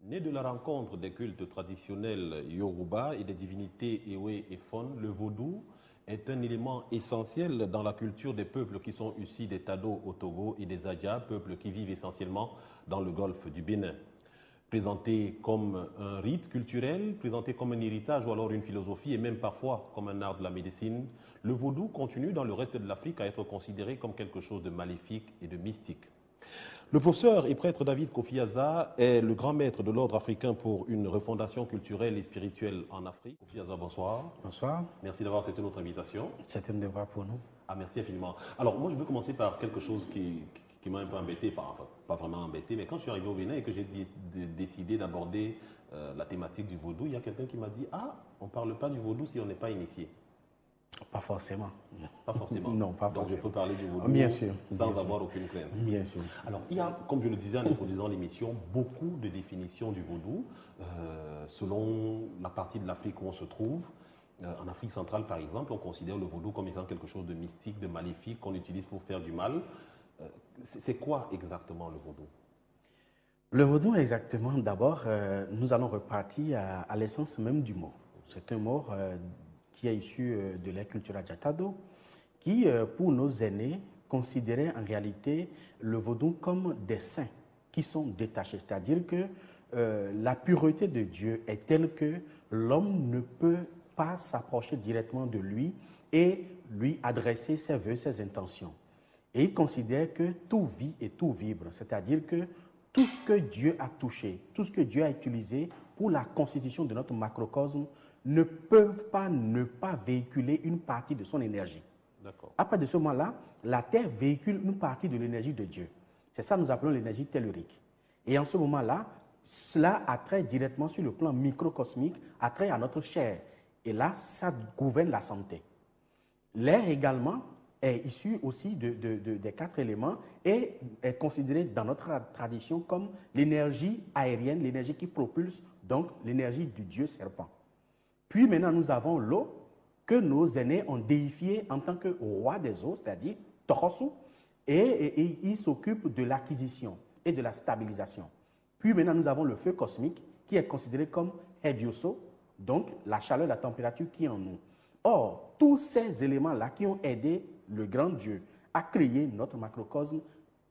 Né de la rencontre des cultes traditionnels Yoruba et des divinités Ewe et Fon, le vaudou est un élément essentiel dans la culture des peuples qui sont issus des Tado au Togo et des Adja, peuples qui vivent essentiellement dans le golfe du Bénin. Présenté comme un rite culturel, présenté comme un héritage ou alors une philosophie et même parfois comme un art de la médecine, le vaudou continue dans le reste de l'Afrique à être considéré comme quelque chose de maléfique et de mystique. Le professeur et prêtre David Kofi Aza est le grand maître de l'ordre africain pour une refondation culturelle et spirituelle en Afrique. Kofi Aza, bonsoir. Bonsoir. Merci d'avoir accepté notre invitation. C'est un devoir pour nous. Ah, merci infiniment. Alors, moi, je veux commencer par quelque chose qui m'a un peu embêté, pas vraiment embêté, mais quand je suis arrivé au Bénin et que j'ai décidé d'aborder la thématique du vaudou, il y a quelqu'un qui m'a dit « Ah, on ne parle pas du vaudou si on n'est pas initié ». Pas forcément. Pas forcément. Non, pas Donc forcément. je peux parler du vaudou bien sûr, sans bien avoir sûr. aucune crainte. Bien sûr. Alors, il y a, comme je le disais en introduisant l'émission, beaucoup de définitions du vaudou selon la partie de l'Afrique où on se trouve. En Afrique centrale, par exemple, on considère le vaudou comme étant quelque chose de mystique, de maléfique, qu'on utilise pour faire du mal. C'est quoi exactement le vaudou? Le vaudou, exactement, d'abord, nous allons repartir à l'essence même du mot. C'est un mot qui est issu de la culture adjatado, qui, pour nos aînés, considérait en réalité le vaudou comme des saints qui sont détachés. C'est-à-dire que la pureté de Dieu est telle que l'homme ne peut pas s'approcher directement de lui et lui adresser ses vœux, ses intentions. Et il considère que tout vit et tout vibre, c'est-à-dire que tout ce que Dieu a touché, tout ce que Dieu a utilisé pour la constitution de notre macrocosme ne peuvent pas ne pas véhiculer une partie de son énergie. À partir de ce moment-là, la Terre véhicule une partie de l'énergie de Dieu. C'est ça que nous appelons l'énergie tellurique. Et en ce moment-là, cela a trait directement sur le plan microcosmique, a trait à notre chair. Et là, ça gouverne la santé. L'air également est issu aussi des 4 éléments et est considéré dans notre tradition comme l'énergie aérienne, l'énergie qui propulse, donc l'énergie du dieu serpent. Puis maintenant, nous avons l'eau que nos aînés ont déifié en tant que roi des eaux, c'est-à-dire Torosu, et il s'occupe de l'acquisition et de la stabilisation. Puis maintenant, nous avons le feu cosmique qui est considéré comme Hebioso, donc la chaleur, la température qui est en nous. Or, tous ces éléments-là qui ont aidé le grand Dieu à créer notre macrocosme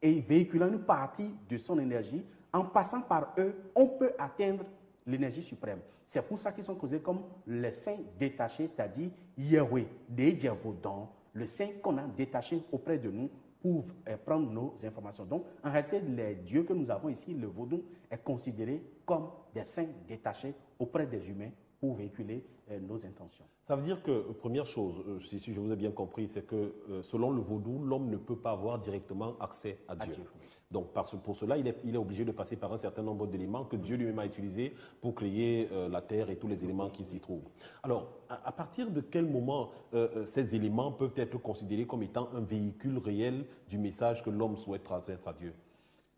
et véhiculant une partie de son énergie, en passant par eux, on peut atteindre l'énergie suprême. C'est pour ça qu'ils sont causés comme les saints détachés, c'est-à-dire Yahweh, Dejevodon, le saint qu'on a détaché auprès de nous pour prendre nos informations. Donc, en réalité, les dieux que nous avons ici, le vaudou, est considéré comme des saints détachés auprès des humains pour véhiculer nos intentions. Ça veut dire que, première chose, si je vous ai bien compris, c'est que selon le vaudou, l'homme ne peut pas avoir directement accès à Dieu. Donc pour cela, il est obligé de passer par un certain nombre d'éléments que Dieu lui-même a utilisés pour créer la terre et tous les éléments qui s'y trouvent. Alors, à partir de quel moment ces éléments peuvent être considérés comme étant un véhicule réel du message que l'homme souhaite transmettre à Dieu?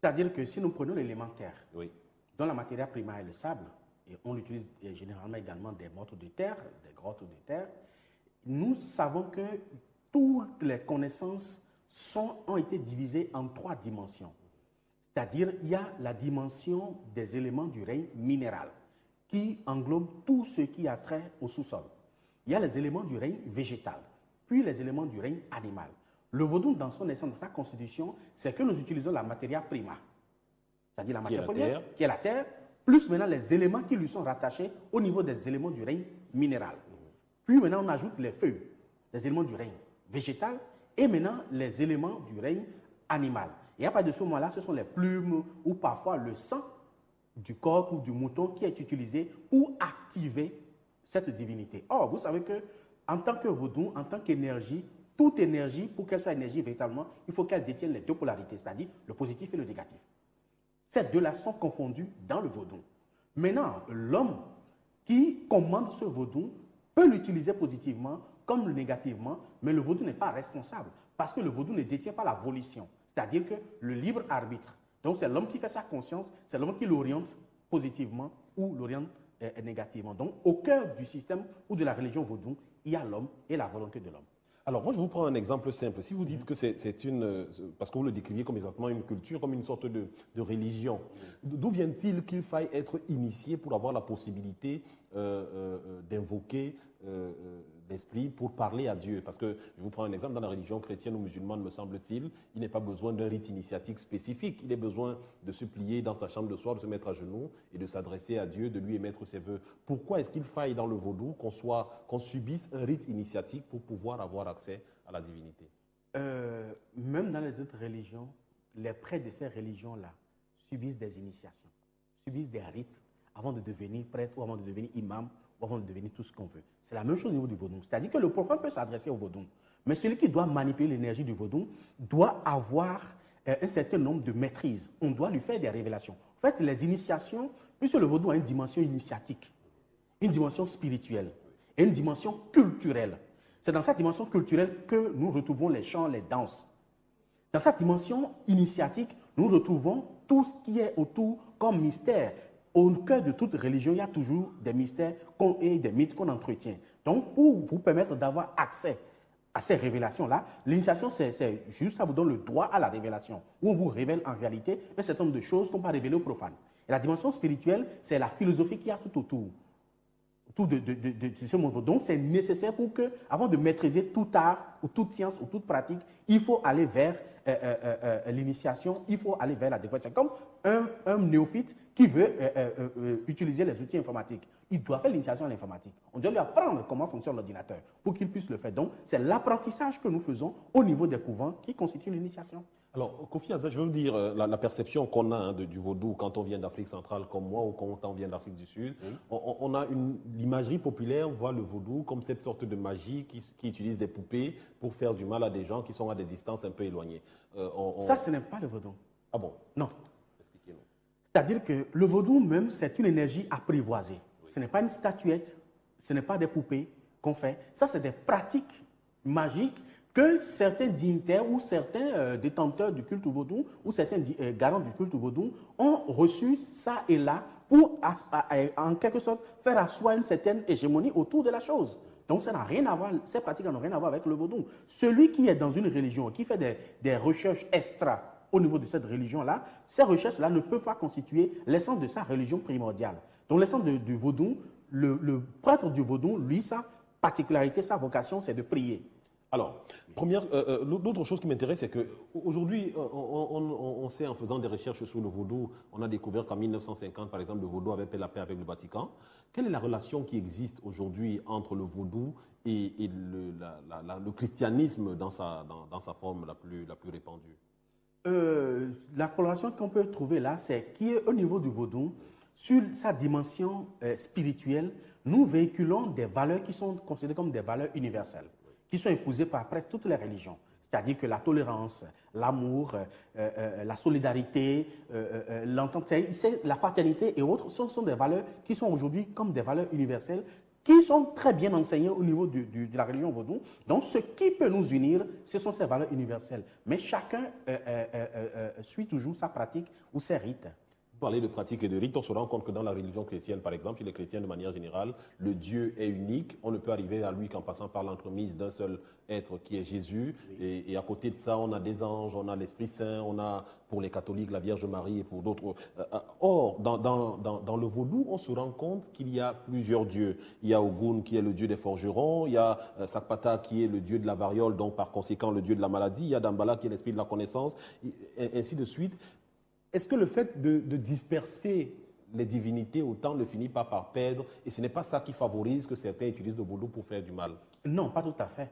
C'est-à-dire que si nous prenons l'élément terre, oui, dont la matière première est le sable, et on utilise généralement également des morceaux de terre, des grottes de terre, nous savons que toutes les connaissances ont été divisées en 3 dimensions. C'est-à-dire, il y a la dimension des éléments du règne minéral, qui englobe tout ce qui a trait au sous-sol. Il y a les éléments du règne végétal, puis les éléments du règne animal. Le vaudou, dans son essence, dans sa constitution, c'est que nous utilisons la matière prima, c'est-à-dire la matière première, qui est la terre, plus maintenant les éléments qui lui sont rattachés au niveau des éléments du règne minéral. Puis maintenant, on ajoute les feuilles, les éléments du règne végétal, et maintenant les éléments du règne animal. Et à partir de ce moment-là, ce sont les plumes ou parfois le sang du coq ou du mouton qui est utilisé pour activer cette divinité. Or, vous savez que en tant que vaudou, en tant qu'énergie, toute énergie, pour qu'elle soit énergie véritablement, il faut qu'elle détienne les 2 polarités, c'est-à-dire le positif et le négatif. Ces 2-là sont confondus dans le vaudou. Maintenant, l'homme qui commande ce vaudou peut l'utiliser positivement comme négativement, mais le vaudou n'est pas responsable parce que le vaudou ne détient pas la volition, c'est-à-dire que le libre arbitre. Donc, c'est l'homme qui fait sa conscience, c'est l'homme qui l'oriente positivement ou l'oriente négativement. Donc, au cœur du système ou de la religion vaudou, il y a l'homme et la volonté de l'homme. Alors, moi, je vous prends un exemple simple. Si vous dites que c'est une... Parce que vous le décriviez comme exactement une culture, comme une sorte de religion. D'où vient-il qu'il faille être initié pour avoir la possibilité d'invoquer l'esprit pour parler à Dieu? Parce que, je vous prends un exemple, dans la religion chrétienne ou musulmane, me semble-t-il, il n'est pas besoin d'un rite initiatique spécifique. Il est besoin de se plier dans sa chambre de soir, de se mettre à genoux et de s'adresser à Dieu, de lui émettre ses vœux. Pourquoi est-ce qu'il faille dans le vaudou qu'on subisse un rite initiatique pour pouvoir avoir accès à la divinité? Même dans les autres religions, les prêtres de ces religions-là subissent des initiations, subissent des rites avant de devenir prêtre ou avant de devenir imam ou avant de devenir tout ce qu'on veut. C'est la même chose au niveau du vaudou. C'est-à-dire que le prophète peut s'adresser au vaudou, mais celui qui doit manipuler l'énergie du vaudou doit avoir un certain nombre de maîtrises. On doit lui faire des révélations. En fait, les initiations, puisque le vaudou a une dimension initiatique, une dimension spirituelle et une dimension culturelle. C'est dans cette dimension culturelle que nous retrouvons les chants, les danses. Dans cette dimension initiatique, nous retrouvons tout ce qui est autour comme mystère. Au cœur de toute religion, il y a toujours des mystères et des mythes qu'on entretient. Donc, pour vous permettre d'avoir accès à ces révélations-là, l'initiation, c'est juste, ça vous donne le droit à la révélation, où on vous révèle en réalité un certain nombre de choses qu'on va révéler aux profanes. Et la dimension spirituelle, c'est la philosophie qu'il y a tout autour. De ce monde. Donc, c'est nécessaire pour que, avant de maîtriser tout art, ou toute science, ou toute pratique, il faut aller vers l'initiation, il faut aller vers la découverte. C'est comme un néophyte qui veut utiliser les outils informatiques. Il doit faire l'initiation à l'informatique. On doit lui apprendre comment fonctionne l'ordinateur pour qu'il puisse le faire. Donc, c'est l'apprentissage que nous faisons au niveau des couvents qui constitue l'initiation. Alors, Kofi Azad, je veux vous dire, la perception qu'on a du vaudou quand on vient d'Afrique centrale comme moi ou quand on vient d'Afrique du Sud, on a l'imagerie populaire voit le vaudou comme cette sorte de magie qui utilise des poupées pour faire du mal à des gens qui sont à des distances un peu éloignées. Ça, ce n'est pas le vaudou. Ah bon? Non. Expliquez-nous. C'est-à-dire que le vaudou même, c'est une énergie apprivoisée. Oui. Ce n'est pas une statuette, ce n'est pas des poupées qu'on fait. Ça, c'est des pratiques magiques que certains dignitaires ou certains détenteurs du culte vaudou ou certains garants du culte vaudou ont reçu ça et là pour, en quelque sorte, faire asseoir une certaine hégémonie autour de la chose. Donc, ça n'a rien à voir, ces pratiques n'ont rien à voir avec le vaudou. Celui qui est dans une religion, qui fait des recherches extra au niveau de cette religion-là, ces recherches-là ne peuvent pas constituer l'essence de sa religion primordiale. Donc, l'essence du vaudou, le prêtre du vaudou, lui, sa particularité, sa vocation, c'est de prier. Alors, l'autre chose qui m'intéresse, c'est qu'aujourd'hui, on sait en faisant des recherches sur le vaudou, on a découvert qu'en 1950, par exemple, le vaudou avait fait la paix avec le Vatican. Quelle est la relation qui existe aujourd'hui entre le vaudou et le christianisme dans sa forme la plus répandue? La relation qu'on peut trouver là, c'est qu'au niveau du vaudou, sur sa dimension spirituelle, nous véhiculons des valeurs qui sont considérées comme des valeurs universelles, qui sont épousées par presque toutes les religions. C'est-à-dire que la tolérance, l'amour, la solidarité, l'entente, la fraternité et autres sont des valeurs qui sont aujourd'hui comme des valeurs universelles qui sont très bien enseignées au niveau de la religion vaudou. Donc, ce qui peut nous unir, ce sont ces valeurs universelles. Mais chacun suit toujours sa pratique ou ses rites. Pour parler de pratique et de rite, on se rend compte que dans la religion chrétienne, par exemple, chez les chrétiens de manière générale, le Dieu est unique. On ne peut arriver à lui qu'en passant par l'entremise d'un seul être qui est Jésus. Oui. Et à côté de ça, on a des anges, on a l'Esprit Saint, on a pour les catholiques la Vierge Marie et pour d'autres. Or, dans le vaudou, on se rend compte qu'il y a plusieurs dieux. Il y a Ogun qui est le dieu des forgerons, il y a Sakpata qui est le dieu de la variole, donc par conséquent le dieu de la maladie, il y a Dambala qui est l'esprit de la connaissance, et ainsi de suite. Est-ce que le fait de disperser les divinités autant ne finit pas par perdre et ce n'est pas ça qui favorise que certains utilisent le vaudou pour faire du mal? Non, pas tout à fait.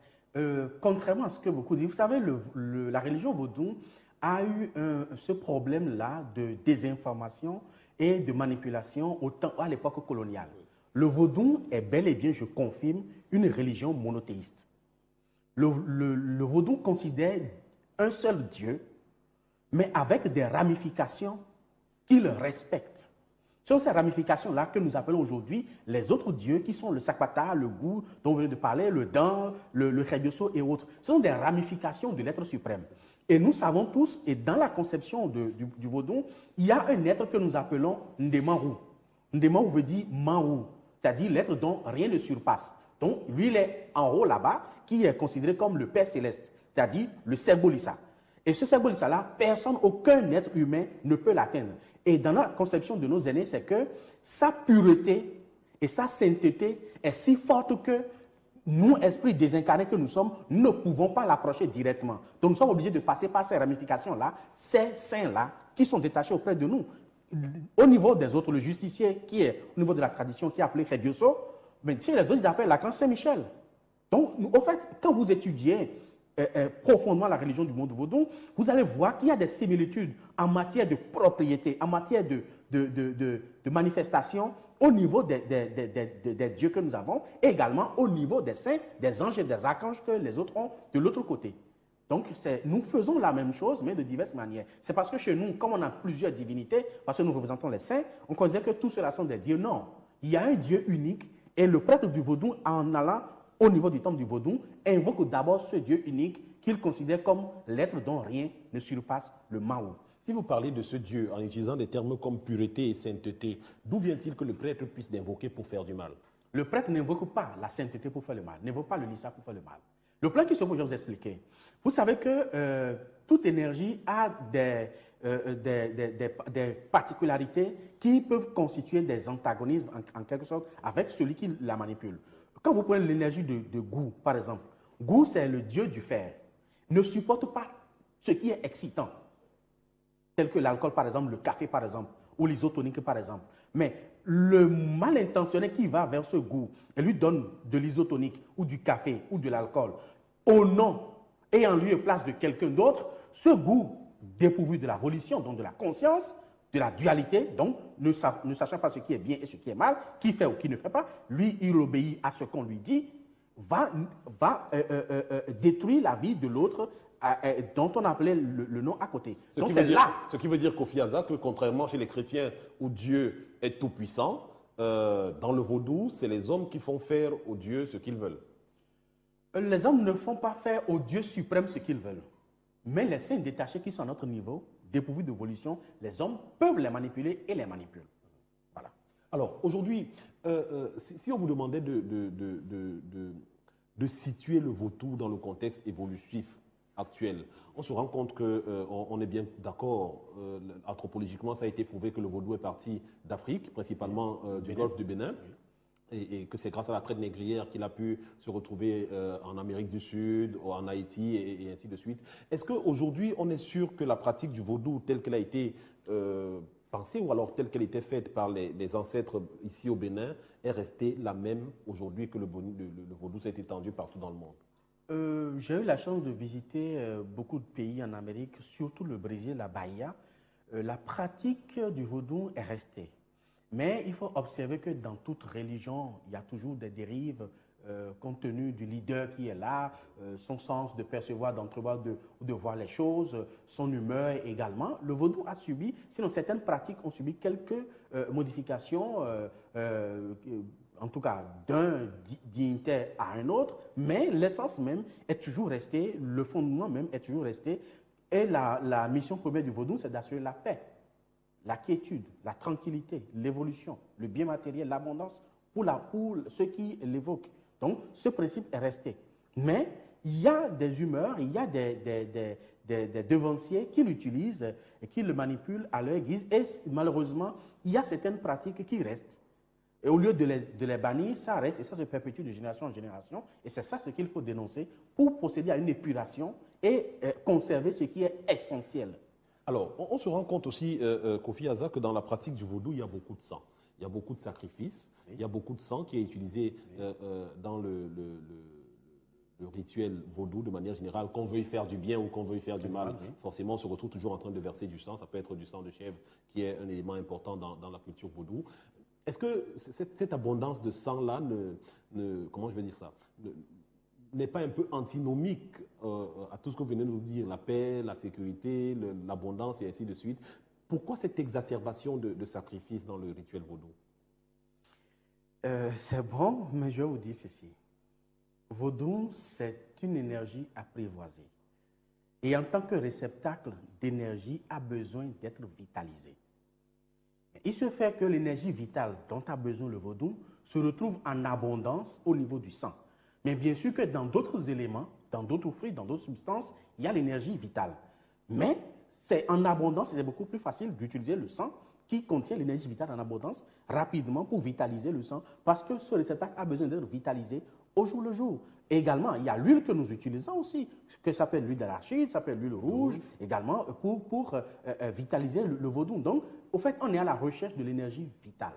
Contrairement à ce que beaucoup disent, vous savez, la religion vaudou a eu ce problème-là de désinformation et de manipulation à l'époque coloniale. Le vaudou est bel et bien, je confirme, une religion monothéiste. Le vaudou considère un seul Dieu, mais avec des ramifications qu'il respecte. Ce sont ces ramifications-là que nous appelons aujourd'hui les autres dieux, qui sont le Sakpata, le Gou, dont vous venez de parler, le Dan, le Khebioso et autres. Ce sont des ramifications de l'être suprême. Et nous savons tous, et dans la conception du vaudou, il y a un être que nous appelons Ndemaru. Ndemaru veut dire Maru, c'est-à-dire l'être dont rien ne surpasse. Donc, lui, il est en haut là-bas, qui est considéré comme le Père Céleste, c'est-à-dire le Sergolissa. Et ce Sergolissa-là, personne, aucun être humain ne peut l'atteindre. Et dans la conception de nos aînés, c'est que sa pureté et sa sainteté est si forte que nous, esprits désincarnés que nous sommes, nous ne pouvons pas l'approcher directement. Donc nous sommes obligés de passer par ces ramifications-là, ces saints-là, qui sont détachés auprès de nous. Au niveau des autres, le justicier, qui est au niveau de la tradition, qui est appelé Redioso, mais chez les autres, ils appellent l'archange Saint-Michel. Donc, au fait, quand vous étudiez profondément la religion du monde vaudou, vous allez voir qu'il y a des similitudes en matière de propriété, en matière de manifestation, au niveau des dieux que nous avons, et également au niveau des saints, des anges et des archanges que les autres ont de l'autre côté. Donc, nous faisons la même chose, mais de diverses manières. C'est parce que chez nous, comme on a plusieurs divinités, parce que nous représentons les saints, on considère que tous ceux-là sont des dieux. Non, il y a un Dieu unique, et le prêtre du vaudou, en allant au niveau du temple du vaudou, invoque d'abord ce Dieu unique qu'il considère comme l'être dont rien ne surpasse le Mao. Si vous parlez de ce Dieu en utilisant des termes comme pureté et sainteté, d'où vient-il que le prêtre puisse l'invoquer pour faire du mal? Le prêtre n'invoque pas la sainteté pour faire le mal, n'invoque pas le lissa pour faire le mal. Le plan qui se pose, je vais vous expliquer. Vous savez que toute énergie a des particularités qui peuvent constituer des antagonismes, en quelque sorte, avec celui qui la manipule. Quand vous prenez l'énergie de Gu, par exemple, Gu, c'est le dieu du fer, ne supporte pas ce qui est excitant, tel que l'alcool, par exemple, le café, par exemple, ou l'isotonique, par exemple. Mais le mal intentionné qui va vers ce goût et lui donne de l'isotonique ou du café ou de l'alcool au nom et en lieu et place de quelqu'un d'autre, ce goût dépourvu de la volition, donc de la conscience, de la dualité, donc ne sachant pas ce qui est bien et ce qui est mal, qui fait ou qui ne fait pas, lui, il obéit à ce qu'on lui dit, va détruire la vie de l'autre dont on appelait le nom à côté. Donc c'est là. Ce qui veut dire, Kofi Aza, que contrairement chez les chrétiens où Dieu est tout-puissant, dans le vaudou, c'est les hommes qui font faire aux dieux ce qu'ils veulent. Les hommes ne font pas faire au Dieu suprême ce qu'ils veulent. Mais les saints détachés qui sont à notre niveau, dépourvus de volition, les hommes peuvent les manipuler et les manipulent. Voilà. Alors, aujourd'hui, si on vous demandait de situer le vaudou dans le contexte évolutif actuel, on se rend compte qu'on est bien d'accord, anthropologiquement, ça a été prouvé que le vaudou est parti d'Afrique, principalement du golfe du Bénin. Oui. Et que c'est grâce à la traite négrière qu'il a pu se retrouver en Amérique du Sud, ou en Haïti, et ainsi de suite. Est-ce qu'aujourd'hui, on est sûr que la pratique du vaudou, telle qu'elle a été pensée, ou alors telle qu'elle était faite par les ancêtres ici au Bénin, est restée la même aujourd'hui que le vaudou s'est étendu partout dans le monde? J'ai eu la chance de visiter beaucoup de pays en Amérique, surtout le Brésil, la Bahia. La pratique du vaudou est restée. Mais il faut observer que dans toute religion, il y a toujours des dérives compte tenu du leader qui est là, son sens de percevoir, d'entrevoir, de voir les choses, son humeur également. Le vaudou a subi, sinon certaines pratiques ont subi quelques modifications, en tout cas d'un dignitaire à un autre, mais l'essence même est toujours restée, le fondement même est toujours resté. Et la mission première du vaudou, c'est d'assurer la paix, la quiétude, la tranquillité, l'évolution, le bien matériel, l'abondance pour ceux qui l'évoquent. Donc, ce principe est resté. Mais il y a des humeurs, il y a des devanciers qui l'utilisent et qui le manipulent à leur guise. Et malheureusement, il y a certaines pratiques qui restent. Et au lieu de les bannir, ça reste et ça se perpétue de génération en génération. Et c'est ça ce qu'il faut dénoncer pour procéder à une épuration et conserver ce qui est essentiel. Alors, on se rend compte aussi, Kofi Aza, que dans la pratique du vaudou, il y a beaucoup de sang. Il y a beaucoup de sacrifices, oui. Il y a beaucoup de sang qui est utilisé dans le rituel vaudou de manière générale. Qu'on veuille faire du bien ou qu'on veuille faire du mal, oui. Forcément, on se retrouve toujours en train de verser du sang. Ça peut être du sang de chèvre, qui est un élément important dans la culture vaudou. Est-ce que cette abondance de sang-là comment je vais dire ça, n'est pas un peu antinomique à tout ce que vous venez de nous dire, la paix, la sécurité, l'abondance et ainsi de suite? Pourquoi cette exacerbation de sacrifice dans le rituel vaudou? C'est bon, mais je vais vous dire ceci. Vaudou, c'est une énergie apprivoisée. Et en tant que réceptacle d'énergie, a besoin d'être vitalisé. Il se fait que l'énergie vitale dont a besoin le vaudou se retrouve en abondance au niveau du sang. Mais bien sûr que dans d'autres éléments, dans d'autres fruits, dans d'autres substances, il y a l'énergie vitale. Mais c'est en abondance, c'est beaucoup plus facile d'utiliser le sang qui contient l'énergie vitale en abondance rapidement pour vitaliser le sang parce que ce réceptacle a besoin d'être vitalisé au jour le jour. Et également, il y a l'huile que nous utilisons aussi, que s'appelle l'huile d'arachide, s'appelle l'huile rouge, également pour vitaliser le vaudou. Donc, au fait, on est à la recherche de l'énergie vitale.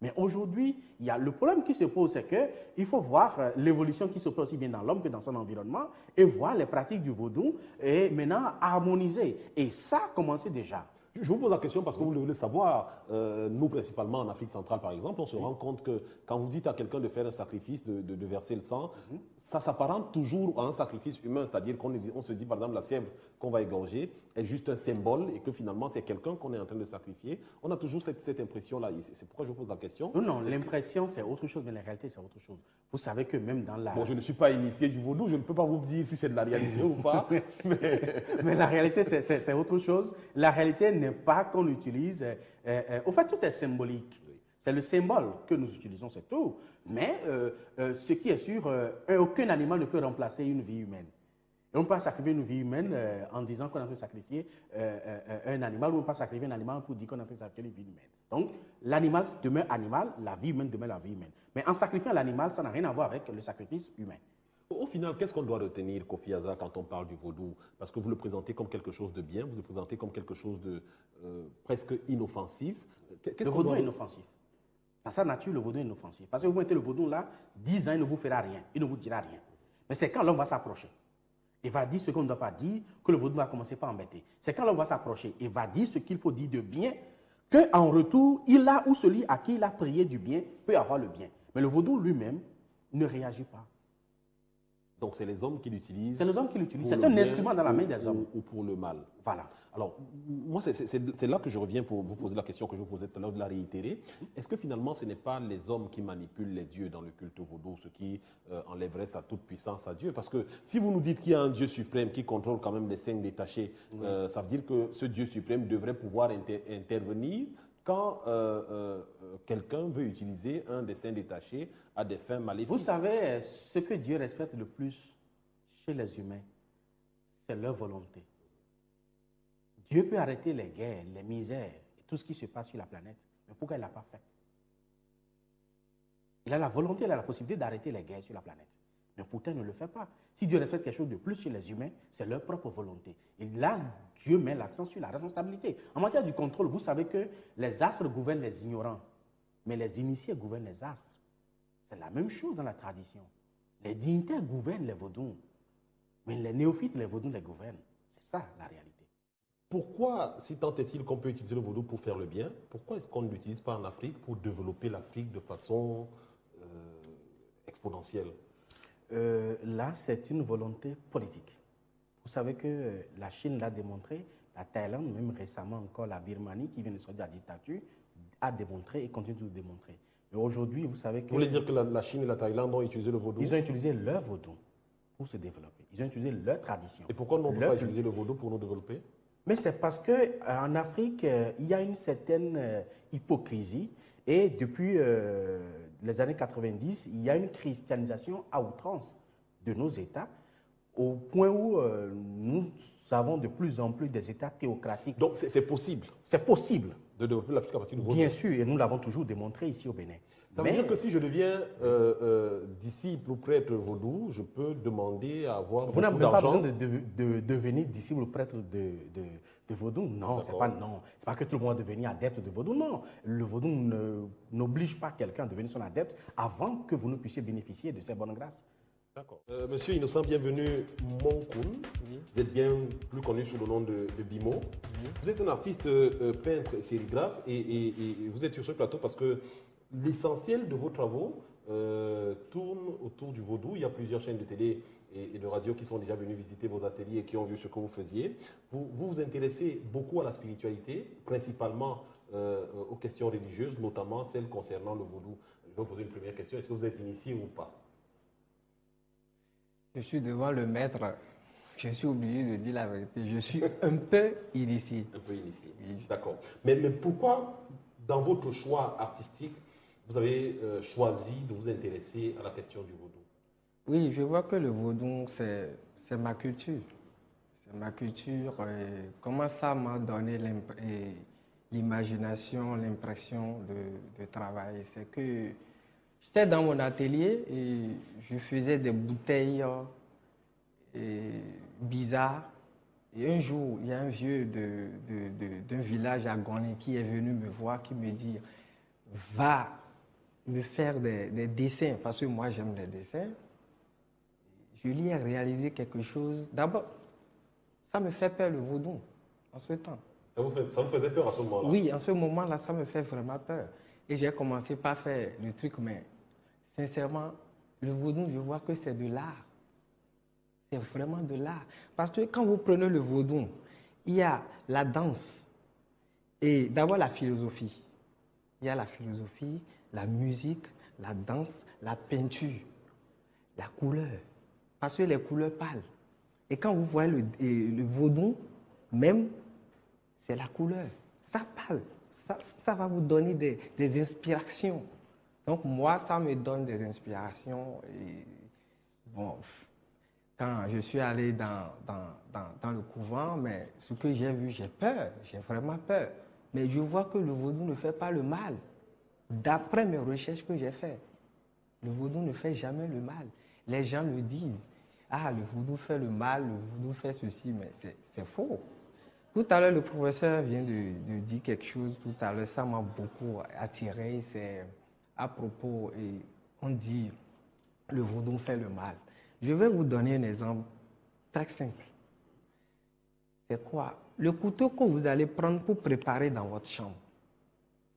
Mais aujourd'hui, le problème qui se pose, c'est qu'il faut voir l'évolution qui se fait aussi bien dans l'homme que dans son environnement et voir les pratiques du vaudou et maintenant harmoniser. Et ça a commencé déjà. Je vous pose la question parce que vous le voulez savoir. Nous, principalement en Afrique centrale, par exemple, on se rend compte que quand vous dites à quelqu'un de faire un sacrifice, de verser le sang, ça s'apparente toujours à un sacrifice humain. C'est-à-dire qu'on se dit, par exemple, la chèvre qu'on va égorger est juste un symbole et que finalement, c'est quelqu'un qu'on est en train de sacrifier. On a toujours cette impression-là. C'est pourquoi je vous pose la question. Non, l'impression, c'est autre chose, mais la réalité, c'est autre chose. Vous savez que même dans la... Bon, je ne suis pas initié du vaudou, je ne peux pas vous dire si c'est de la réalité ou pas. Mais la réalité, c'est autre chose. La réalité n'est pas qu'on utilise... au fait, tout est symbolique. C'est le symbole que nous utilisons, c'est tout. Mais ce qui est sûr, aucun animal ne peut remplacer une vie humaine. Et on ne peut pas sacrifier une vie humaine en disant qu'on est en train de sacrifier un animal, ou on ne peut pas sacrifier un animal pour dire qu'on est en train de sacrifier une vie humaine. Donc, l'animal demeure animal, la vie humaine demeure la vie humaine. Mais en sacrifiant l'animal, ça n'a rien à voir avec le sacrifice humain. Au final, qu'est-ce qu'on doit retenir, Kofi Aza, quand on parle du vaudou? Parce que vous le présentez comme quelque chose de bien, vous le présentez comme quelque chose de presque inoffensif. Le vaudou est inoffensif. Dans sa nature, le vaudou est inoffensif. Parce que vous mettez le vaudou là, 10 ans, il ne vous fera rien, il ne vous dira rien. Mais c'est quand l'homme va s'approcher, il va dire ce qu'on ne doit pas dire, que le vaudou va commencer par embêter. C'est quand l'homme va s'approcher, il va dire ce qu'il faut dire de bien, qu'en retour, il a ou celui à qui il a prié du bien peut avoir le bien. Mais le vaudou lui-même ne réagit pas. Donc c'est les hommes qui l'utilisent. C'est les hommes qui l'utilisent. C'est un instrument dans la main des hommes. Ou pour le mal. Voilà. Alors, moi, c'est là que je reviens pour vous poser la question que je vous posais tout à l'heure, de la réitérer. Est-ce que finalement, ce n'est pas les hommes qui manipulent les dieux dans le culte vaudou, ce qui enlèverait sa toute puissance à Dieu? Parce que si vous nous dites qu'il y a un Dieu suprême qui contrôle quand même les cinq détachés, ça veut dire que ce Dieu suprême devrait pouvoir intervenir quand quelqu'un veut utiliser un des saints détachés à des fins maléfiques. Vous savez, ce que Dieu respecte le plus chez les humains, c'est leur volonté. Dieu peut arrêter les guerres, les misères et tout ce qui se passe sur la planète. Mais pourquoi il ne l'a pas fait? Il a la volonté, il a la possibilité d'arrêter les guerres sur la planète. Mais pourtant, il ne le fait pas. Si Dieu respecte quelque chose de plus chez les humains, c'est leur propre volonté. Et là, Dieu met l'accent sur la responsabilité. En matière du contrôle, vous savez que les astres gouvernent les ignorants, mais les initiés gouvernent les astres. C'est la même chose dans la tradition. Les dignitaires gouvernent les vaudous, mais les néophytes, les vaudous les gouvernent. C'est ça la réalité. Pourquoi, si tant est-il qu'on peut utiliser le vaudou pour faire le bien, pourquoi est-ce qu'on ne l'utilise pas en Afrique pour développer l'Afrique de façon exponentielle? Là, c'est une volonté politique. Vous savez que la Chine l'a démontré, la Thaïlande, même récemment encore la Birmanie, qui vient de sortir de la dictature, a démontré et continue de le démontrer. Mais aujourd'hui, vous savez que... Vous voulez dire que la Chine et la Thaïlande ont utilisé le vaudou? Ils ont utilisé leur vaudou pour se développer. Ils ont utilisé leur tradition. Et pourquoi on ne peut pas utiliser le vaudou pour nous développer? Mais c'est parce qu'en Afrique, il y a une certaine hypocrisie. Et depuis les années 90, il y a une christianisation à outrance de nos États, au point où nous avons de plus en plus des États théocratiques. Donc c'est possible? C'est possible. De développer l'Afrique à partir du vaudou? Bien sûr, et nous l'avons toujours démontré ici au Bénin. Ça veut dire que si je deviens disciple ou prêtre vaudou, je peux demander à avoir beaucoup d'argent? Vous n'avez pas besoin de devenir disciple ou prêtre de vaudou. Non, c'est pas que tout le monde va devenir adepte de vaudou. Non, le vaudou n'oblige pas quelqu'un à devenir son adepte avant que vous ne puissiez bénéficier de ses bonnes grâces. D'accord. Monsieur Innocent, bienvenue Monkoun. Oui. Vous êtes bien plus connu sous le nom de Bimo. Oui. Vous êtes un artiste peintre et sérigraphe et vous êtes sur ce plateau parce que l'essentiel de vos travaux tourne autour du vaudou. Il y a plusieurs chaînes de télé et de radio qui sont déjà venues visiter vos ateliers et qui ont vu ce que vous faisiez. Vous vous intéressez beaucoup à la spiritualité, principalement aux questions religieuses, notamment celles concernant le vaudou. Je vais vous poser une première question. Est-ce que vous êtes initié ou pas? Je suis devant le maître. Je suis obligé de dire la vérité. Je suis un peu initié. Un peu initié. Oui. D'accord. Mais pourquoi dans votre choix artistique, vous avez choisi de vous intéresser à la question du vaudou? Oui, je vois que le vaudou, c'est ma culture. C'est ma culture. Et comment ça m'a donné l'imagination, l'impression de travailler. C'est que j'étais dans mon atelier et je faisais des bouteilles bizarres. Et un jour, il y a un vieux d'un village à Goné qui est venu me voir, qui me dit, va me faire des dessins, parce que moi j'aime les dessins. Je lui ai réalisé quelque chose. D'abord, ça me fait peur le vaudou en ce temps. Ça vous faisait peur à ce moment-là? Oui, en ce moment-là, ça me fait vraiment peur. Et j'ai commencé par faire le truc, mais sincèrement, le vaudou, je vois que c'est de l'art. C'est vraiment de l'art. Parce que quand vous prenez le vaudou, il y a la danse et d'abord la philosophie. Il y a la philosophie, la musique, la danse, la peinture, la couleur. Parce que les couleurs parlent. Et quand vous voyez le vaudou, même, c'est la couleur. Ça parle. Ça va vous donner des inspirations. Donc moi, ça me donne des inspirations. Et bon, quand je suis allé dans le couvent, mais ce que j'ai vu, j'ai peur, j'ai vraiment peur. Mais je vois que le vaudou ne fait pas le mal. D'après mes recherches que j'ai faites, le vaudou ne fait jamais le mal. Les gens le disent, ah, le vaudou fait le mal, le vaudou fait ceci, mais c'est faux. Tout à l'heure, le professeur vient de dire quelque chose, tout à l'heure, ça m'a beaucoup attiré, c'est à propos, et on dit, le vaudou fait le mal. Je vais vous donner un exemple très simple. C'est quoi? Le couteau que vous allez prendre pour préparer dans votre chambre.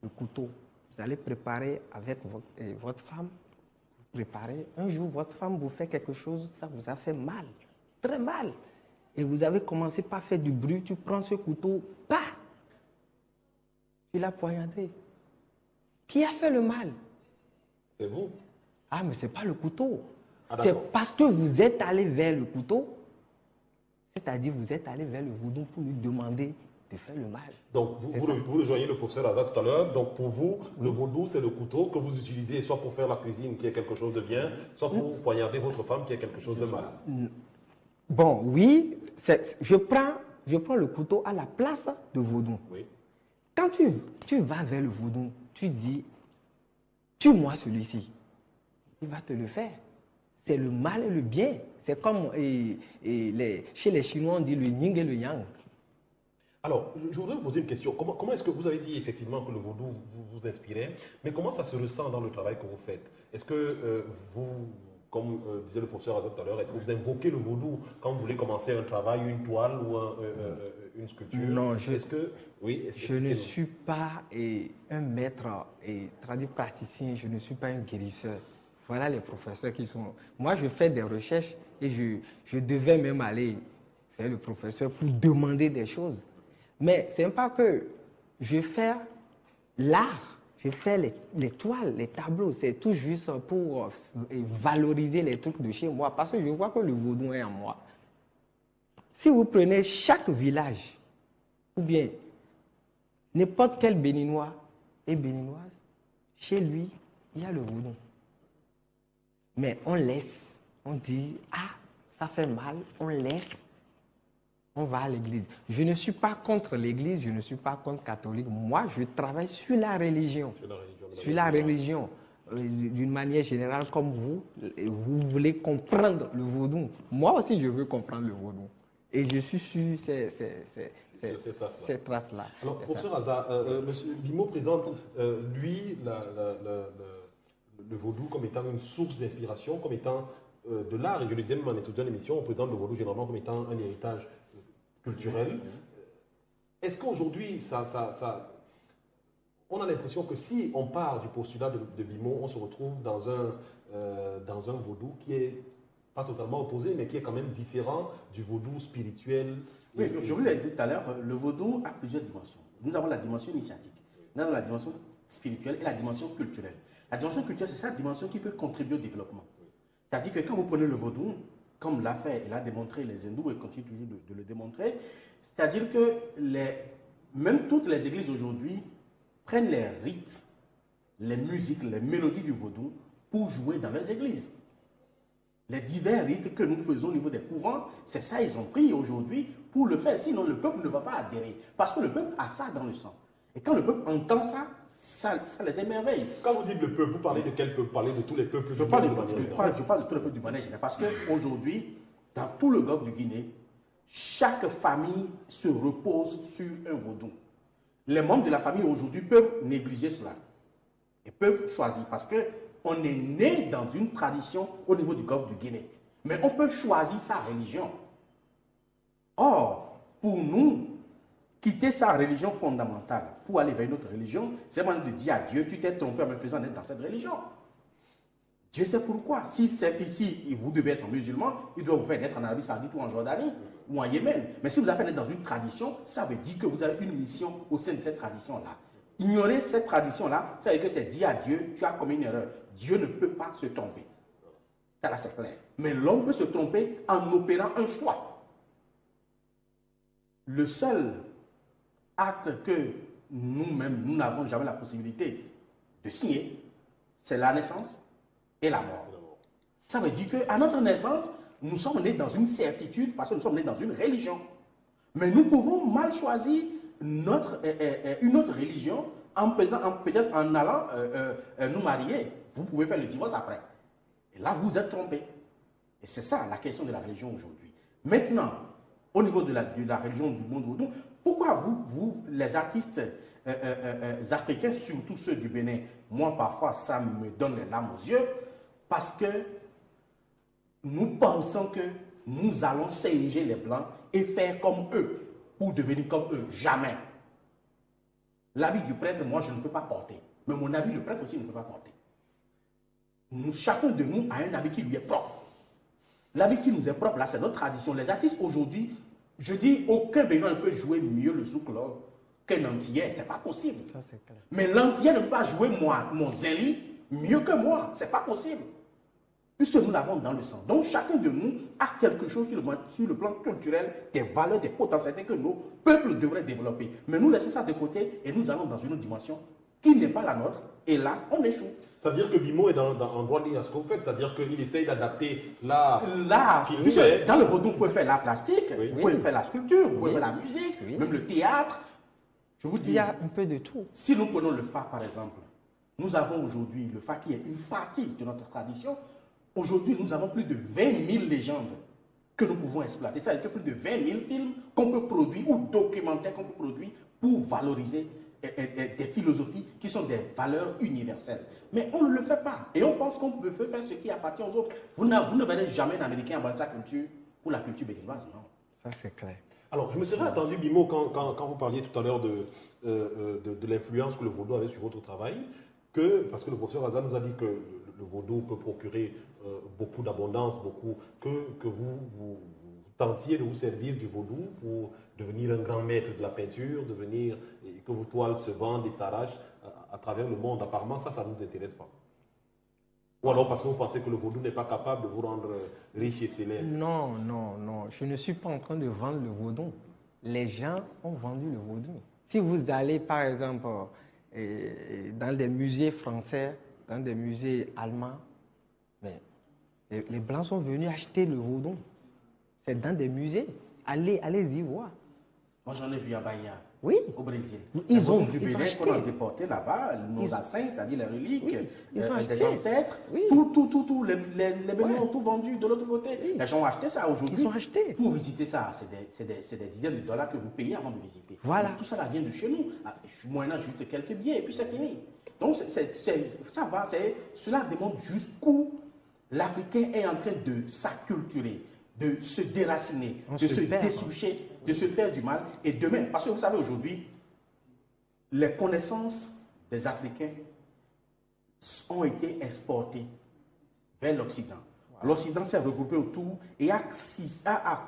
Le couteau, vous allez préparer avec votre femme. Vous préparez. Un jour, votre femme vous fait quelque chose, ça vous a fait mal, très mal. Et vous avez commencé par faire du bruit, tu prends ce couteau, bah! Tu l'as poignardé. Qui a fait le mal? C'est vous. Ah, mais ce n'est pas le couteau. Ah, c'est parce que vous êtes allé vers le couteau, c'est-à-dire vous êtes allé vers le vaudou pour lui demander de faire le mal. Donc, vous rejoignez le professeur Azad tout à l'heure. Donc, pour vous, le vaudou, c'est le couteau que vous utilisez soit pour faire la cuisine, qui est quelque chose de bien, soit pour poignarder votre femme, qui est quelque chose de mal. Bon, oui, je prends le couteau à la place de vaudou. Oui. Quand tu vas vers le vaudou, tu dis, tue-moi celui-ci. Il va te le faire. C'est le mal et le bien. C'est comme chez les Chinois, on dit le yin et le yang. Alors, je voudrais vous poser une question. Comment est-ce que vous avez dit effectivement que le vaudou vous inspirait, mais comment ça se ressent dans le travail que vous faites? Est-ce que vous, comme disait le professeur Azad tout à l'heure, est-ce que vous invoquez le vaudou quand vous voulez commencer un travail, une toile ou une sculpture? Non, je ne suis pas un maître et praticien, je ne suis pas un guérisseur. Voilà les professeurs qui sont... Moi, je fais des recherches et je devais même aller vers le professeur pour demander des choses. Mais ce n'est pas que je fais l'art, je fais les toiles, les tableaux. C'est tout juste pour valoriser les trucs de chez moi parce que je vois que le vaudou est en moi. Si vous prenez chaque village ou bien n'importe quel Béninois et Béninoise, chez lui, il y a le vaudou. Mais on laisse, on dit, ah, ça fait mal, on laisse, on va à l'église. Je ne suis pas contre l'église, je ne suis pas contre catholique. Moi, je travaille sur la religion. Sur la religion. D'une manière générale, comme vous voulez comprendre le vaudou. Moi aussi, je veux comprendre le vaudou. Et je suis sur ces traces-là. Alors, professeur Azad, M. Bimo présente, lui, le vaudou comme étant une source d'inspiration, comme étant de l'art. Et je le disais même en étudiant l'émission, on présente le vaudou généralement comme étant un héritage culturel. Est-ce qu'aujourd'hui, on a l'impression que si on part du postulat de Bimo, on se retrouve dans un vaudou qui est pas totalement opposé, mais qui est quand même différent du vaudou spirituel? Oui, je vous l'ai dit tout à l'heure, le vaudou a plusieurs dimensions. Nous avons la dimension initiatique, nous avons la dimension spirituelle et la dimension culturelle. La dimension culturelle, c'est cette dimension qui peut contribuer au développement. C'est-à-dire que quand vous prenez le vaudou, comme l'a fait et l'a démontré les hindous et continue toujours de le démontrer, c'est-à-dire que même toutes les églises aujourd'hui prennent les rites, les musiques, les mélodies du vaudou pour jouer dans leurs églises. Les divers rites que nous faisons au niveau des couvents, c'est ça ils ont pris aujourd'hui pour le faire. Sinon, le peuple ne va pas adhérer. Parce que le peuple a ça dans le sang. Et quand le peuple entend ça, ça les émerveille. Quand vous dites le peuple, vous parlez de quel peuple? Vous parlez de tous les peuples? Je parle de tous les peuples du Bandège. Parce qu'aujourd'hui, dans tout le golfe du Guinée, chaque famille se repose sur un vaudou. Les membres de la famille aujourd'hui peuvent négliger cela. Et peuvent choisir. Parce qu'on est né dans une tradition au niveau du golfe du Guinée. Mais on peut choisir sa religion. Or, pour nous, quitter sa religion fondamentale pour aller vers une autre religion, c'est vraiment de dire à Dieu, tu t'es trompé en me faisant naître dans cette religion. Dieu sait pourquoi. Si c'est ici, vous devez être musulman, il doit vous faire naître en Arabie Saoudite ou en Jordanie ou en Yémen. Mais si vous avez fait naître dans une tradition, ça veut dire que vous avez une mission au sein de cette tradition-là. Ignorer cette tradition-là, ça veut dire que c'est dire à Dieu, tu as commis une erreur. Dieu ne peut pas se tromper. Ça là, c'est clair. Mais l'homme peut se tromper en opérant un choix. Le seul acte que nous-mêmes, nous n'avons jamais la possibilité de signer, c'est la naissance et la mort. Ça veut dire qu'à notre naissance, nous sommes nés dans une certitude parce que nous sommes nés dans une religion. Mais nous pouvons mal choisir une autre religion peut-être en allant nous marier. Vous pouvez faire le divorce après. Et là, vous êtes trompé. Et c'est ça la question de la religion aujourd'hui. Maintenant, au niveau de la religion du monde vaudou, pourquoi vous les artistes africains, surtout ceux du Bénin, moi parfois ça me donne les larmes aux yeux, parce que nous pensons que nous allons singer les Blancs et faire comme eux, pour devenir comme eux. Jamais. L'habit du prêtre, moi je ne peux pas porter. Mais mon habit, le prêtre aussi ne peut pas porter. Chacun de nous a un habit qui lui est propre. L'habit qui nous est propre, là, c'est notre tradition. Les artistes aujourd'hui, je dis, aucun Bénin ne peut jouer mieux le zouk-love qu'un Antillais. C'est pas possible. Ça, c'est clair. Mais l'Antillais ne peut pas jouer mon Zéli mieux que moi. C'est pas possible. Puisque nous l'avons dans le sang. Donc, chacun de nous a quelque chose sur le plan culturel, des valeurs, des potentialités que nos peuples devraient développer. Mais nous laissons ça de côté et nous allons dans une autre dimension qui n'est pas la nôtre. Et là, on échoue. C'est-à-dire que Bimo est en droit de ligne à ce que vous faites. C'est-à-dire qu'il essaye d'adapter l'art. Puisque dans le vaudou, vous pouvez faire l'art plastique, oui, vous pouvez faire la sculpture, vous pouvez faire la musique, oui, même le théâtre. Je vous dis, il y a un peu de tout. Si nous prenons le Fa, par exemple, nous avons aujourd'hui le Fa qui est une partie de notre tradition. Aujourd'hui, nous avons plus de 20 000 légendes que nous pouvons exploiter. Ça veut dire plus de 20 000 films qu'on peut produire ou documentaires qu'on peut produire pour valoriser des philosophies qui sont des valeurs universelles. Mais on ne le fait pas. Et on pense qu'on peut faire ce qui appartient aux autres. Vous ne verrez jamais un Américain abandonner sa culture pour la culture béninoise, non. Ça, c'est clair. Alors, je me serais attendu, Bimo, quand vous parliez tout à l'heure de l'influence que le vaudou avait sur votre travail, parce que le professeur Azan nous a dit que le vaudou peut procurer beaucoup d'abondance, que vous tentiez de vous servir du vaudou pour devenir un grand maître de la peinture, et que vos toiles se vendent et s'arrachent à travers le monde. Apparemment, ça ne nous intéresse pas. Ou alors parce que vous pensez que le vaudou n'est pas capable de vous rendre riche et célèbre. Non. Je ne suis pas en train de vendre le vaudou. Les gens ont vendu le vaudou. Si vous allez, par exemple, dans des musées français, dans des musées allemands, mais les Blancs sont venus acheter le vaudou. C'est dans des musées. Allez-y voir. Moi, j'en ai vu à Bahia, oui, au Brésil. Ils ont acheté. On a déporté là-bas, nos assins, c'est-à-dire les reliques, ils ont des ancêtres. Oui. Tout. Les Béninois ont tout vendu de l'autre côté. Oui. Les gens ont acheté ça aujourd'hui. Ils ont acheté. Pour visiter ça, c'est des dizaines de dollars que vous payez avant de visiter. Voilà. Donc, tout ça là vient de chez nous. Moyennant juste quelques billets, et puis c'est fini. Donc, cela démontre jusqu'où l'Africain est en train de s'acculturer, de se déraciner, de se dessoucher, de se faire du mal. Et demain, parce que vous savez aujourd'hui, les connaissances des Africains ont été exportées vers l'Occident. Wow. L'Occident s'est regroupé autour et a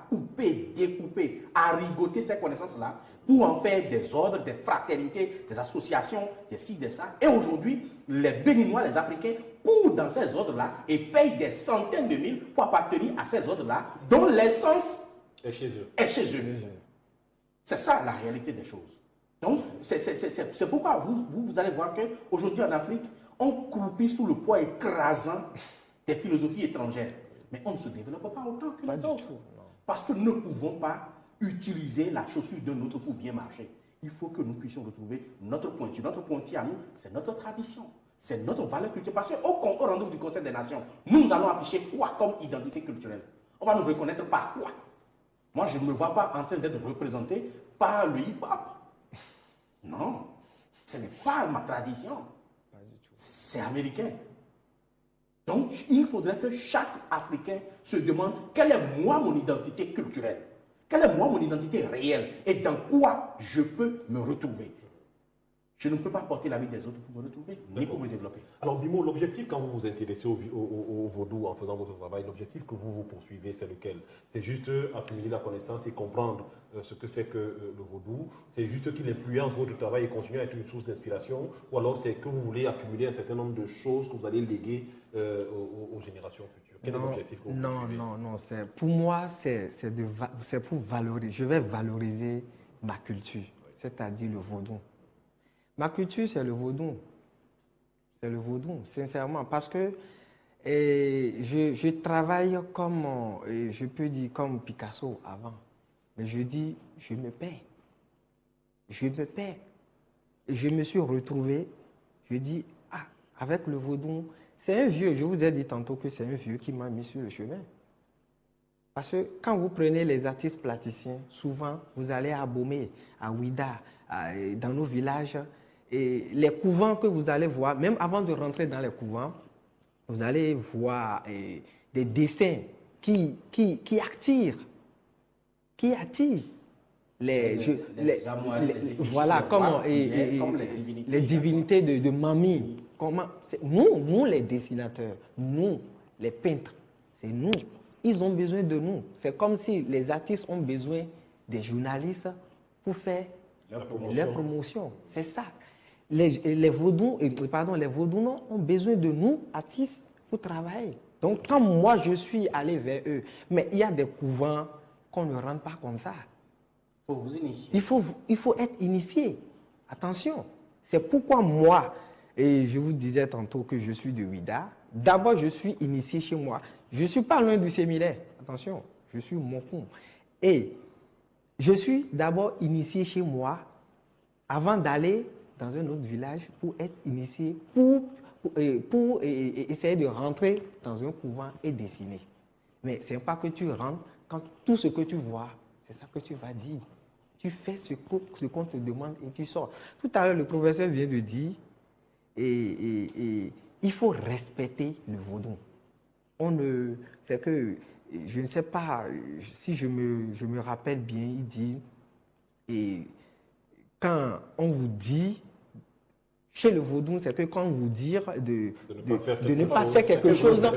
coupé, découpé, arigoté ces connaissances-là pour en faire des ordres, des fraternités, des associations, des ci, des ça. Et aujourd'hui, les Béninois, les Africains, courent dans ces ordres-là et payent des centaines de mille pour appartenir à ces ordres-là, dont l'essence est chez eux. C'est ça la réalité des choses. Donc, c'est pourquoi vous allez voir qu'aujourd'hui en Afrique, on croupit sous le poids écrasant des philosophies étrangères. Mais on ne se développe pas autant que les autres. Parce que nous ne pouvons pas utiliser la chaussure d'un autre pour bien marcher. Il faut que nous puissions retrouver notre pointure. Notre pointure à nous, c'est notre tradition. C'est notre valeur culturelle. Parce qu'au rendez-vous du Conseil des Nations, nous allons afficher quoi comme identité culturelle? On va nous reconnaître par quoi? Moi, je ne me vois pas en train d'être représenté par le hip-hop. Non, ce n'est pas ma tradition. C'est américain. Donc, il faudrait que chaque Africain se demande quelle est moi mon identité culturelle, quelle est moi mon identité réelle et dans quoi je peux me retrouver. Je ne peux pas porter la vie des autres pour me retrouver, ni pour me développer. Alors, Bimo, l'objectif quand vous vous intéressez au vaudou en faisant votre travail, l'objectif que vous poursuivez, c'est lequel? C'est juste accumuler la connaissance et comprendre ce que c'est que le vaudou? C'est juste qu'il influence votre travail et continue à être une source d'inspiration? Ou alors c'est que vous voulez accumuler un certain nombre de choses que vous allez léguer aux générations futures? Quel est l'objectif que vous poursuivez? Non. Pour moi, c'est pour valoriser. Je vais valoriser ma culture, c'est-à-dire le vaudou. Ma culture, c'est le vaudou. C'est le vaudou, sincèrement. Parce que je travaille comme, je peux dire, comme Picasso avant. Mais je dis, je me perds. Je me perds. Je me suis retrouvé, je dis, avec le vaudou, c'est un vieux, je vous ai dit tantôt que c'est un vieux qui m'a mis sur le chemin. Parce que quand vous prenez les artistes plasticiens, souvent, vous allez à Abomey, à Ouida, dans nos villages, et les couvents que vous allez voir, même avant de rentrer dans les couvents, vous allez voir des dessins qui attirent voilà, comme les divinités de Mami. Nous, les dessinateurs, nous, les peintres, c'est nous. Ils ont besoin de nous. C'est comme si les artistes ont besoin des journalistes pour faire leur promotion. C'est ça. Les vaudous ont besoin de nous, artistes, pour travailler. Donc, quand moi, je suis allé vers eux, mais il y a des couvents qu'on ne rentre pas comme ça. Il faut vous initier. Il faut être initié. Attention. C'est pourquoi moi, et je vous disais tantôt que je suis de Ouida, d'abord, je suis initié chez moi. Je ne suis pas loin du séminaire. Attention, je suis Mokoum. Et je suis d'abord initié chez moi avant d'aller dans un autre village pour être initié, pour essayer de rentrer dans un couvent et dessiner. Mais ce n'est pas que tu rentres, quand tout ce que tu vois, c'est ça que tu vas dire. Tu fais ce qu'on te demande et tu sors. Tout à l'heure, le professeur vient de dire, il faut respecter le vaudou. C'est que, je ne sais pas, si je me rappelle bien, il dit, et quand on vous dit, chez le vaudou, c'est que quand on vous dit de ne pas faire quelque chose,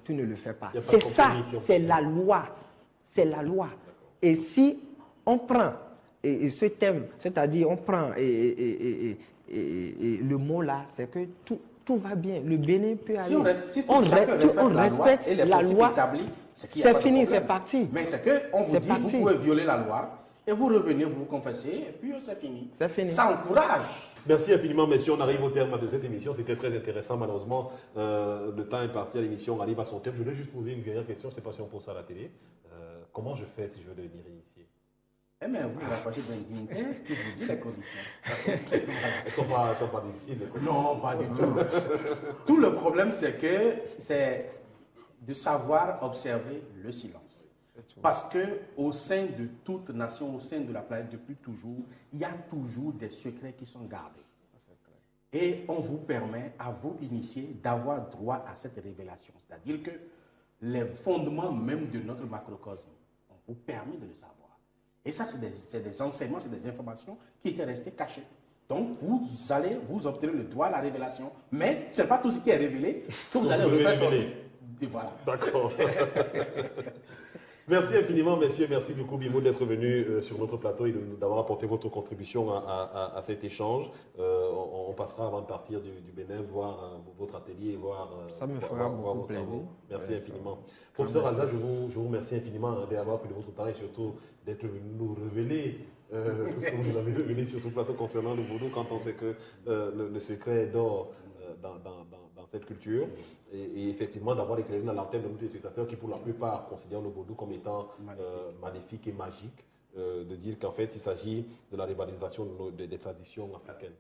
tu ne le fais pas. C'est ça, c'est la loi. C'est la loi. Et si on prend ce thème, c'est-à-dire on prend le mot là, c'est que tout va bien. Le Bénin peut aller. Si on respecte la loi, c'est fini, c'est parti. Mais c'est qu'on vous dit, vous pouvez violer la loi, et vous revenez, vous confessez, et puis c'est fini. C'est fini. Ça encourage. Merci infiniment, messieurs. On arrive au terme de cette émission. C'était très intéressant. Malheureusement, le temps est parti à l'émission. On arrive à son terme. Je voulais juste poser une dernière question. Je ne sais pas si on pose ça à la télé. Comment je fais si je veux devenir initié? Eh bien, vous rapprochez d'un dignitaire qui vous dit les conditions. Elles ne sont pas difficiles, les conditions. Non, pas du tout. Tout le problème, c'est de savoir observer le silence. Parce qu'au sein de toute nation, au sein de la planète, depuis toujours, il y a toujours des secrets qui sont gardés. Et on vous permet, à vous initiés, d'avoir droit à cette révélation. C'est-à-dire que les fondements même de notre macrocosme, on vous permet de le savoir. Et ça, c'est des enseignements, c'est des informations qui étaient restées cachées. Donc, vous obtenez le droit à la révélation, mais ce n'est pas tout ce qui est révélé que vous allez refaire sortir. Et voilà. D'accord. Merci infiniment, messieurs. Merci beaucoup, Bimo, d'être venu sur notre plateau et d'avoir apporté votre contribution à cet échange. On passera avant de partir du Bénin voir votre atelier et voir ça me fera beaucoup plaisir. Merci infiniment. Professeur Alda, je vous remercie infiniment d'avoir pris de votre temps et surtout d'être venu nous révéler tout ce que vous avez révélé sur ce plateau concernant le vaudou, quand on sait que le secret dort dans cette culture. Et effectivement, d'avoir éclairé la lanterne de nos téléspectateurs qui, pour la plupart, considèrent le vaudou comme étant maléfique et magique, de dire qu'en fait, il s'agit de la rivalisation des traditions africaines.